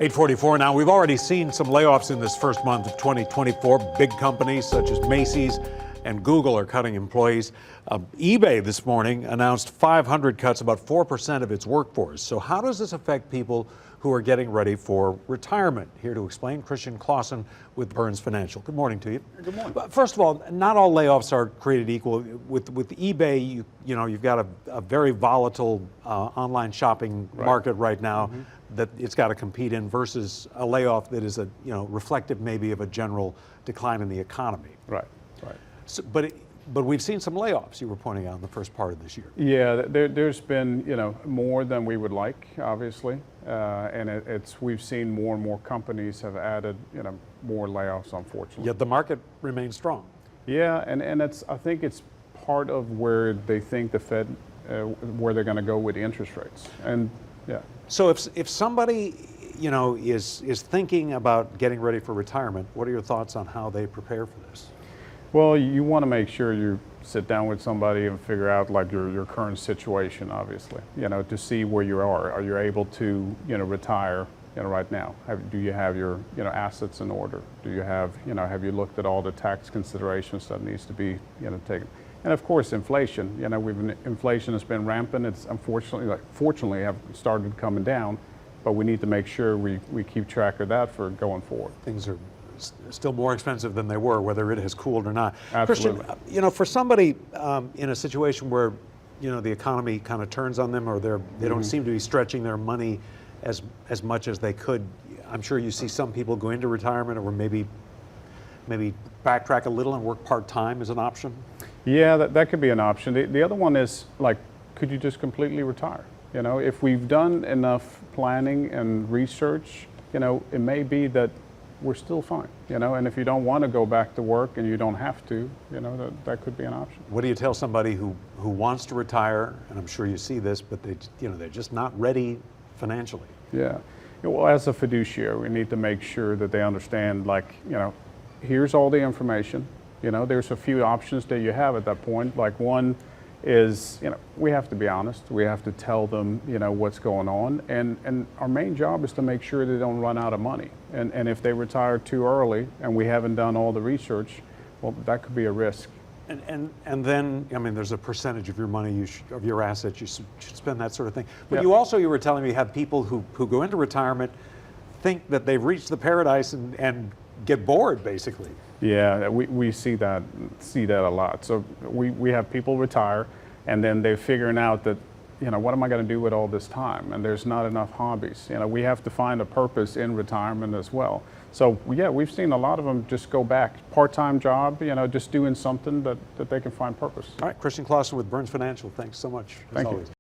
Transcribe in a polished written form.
8:44 now. We've already seen some layoffs in this first month of 2024. Big companies such as Macy's and Google are cutting employees. eBay this morning announced 500 cuts, about 4% of its workforce. So how does this affect people who are getting ready for retirement? Here to explain, Clausen with Burns Financial. Good morning to you. Good morning. First of all, not all layoffs are created equal. With eBay, you've got a very volatile online shopping market right now that it's got to compete in, versus a layoff that is reflective maybe of a general decline in the economy. Right. So, but we've seen some layoffs, you were pointing out, in the first part of this year. Yeah, there's been more than we would like, obviously, and we've seen more and more companies have added more layoffs, unfortunately. Yet the market remains strong. Yeah, and I think it's part of where they think the Fed where they're going to go with the interest rates, and yeah. So if somebody is thinking about getting ready for retirement, what are your thoughts on how they prepare for this? Well, you want to make sure you sit down with somebody and figure out like your current situation, obviously, to see where you are. Are you able to, retire, right now? Do you have your, assets in order? Do you have, have you looked at all the tax considerations that needs to be, taken? And of course, inflation. Inflation has been rampant. It's fortunately have started coming down, but we need to make sure we keep track of that for going forward. Things are still more expensive than they were, whether it has cooled or not. Absolutely. Christian, for somebody in a situation where the economy kind of turns on them, or they don't seem to be stretching their money as much as they could, I'm sure you see some people go into retirement, or maybe backtrack a little and work part-time as an option. Yeah, that could be an option. The other one is, like, could you just completely retire? If we've done enough planning and research, it may be that we're still fine, and if you don't want to go back to work and you don't have to, that could be an option. What do you tell somebody who wants to retire, and I'm sure you see this, but they're just not ready financially? Yeah, well, as a fiduciary, we need to make sure that they understand, like, here's all the information. There's a few options that you have at that point. Like, one is, we have to be honest. We have to tell them, what's going on. And our main job is to make sure they don't run out of money. And if they retire too early and we haven't done all the research, well, that could be a risk. And then, there's a percentage of your money, of your assets, you should spend, that sort of thing. But Yep. you were telling me, have people who go into retirement think that they've reached the paradise and get bored, basically. Yeah, we see that a lot. So we have people retire, and then they're figuring out that, what am I going to do with all this time? And there's not enough hobbies. We have to find a purpose in retirement as well. So yeah, we've seen a lot of them just go back, part-time job, just doing something that they can find purpose. All right, Clausen with Burns Financial. Thanks so much, as always.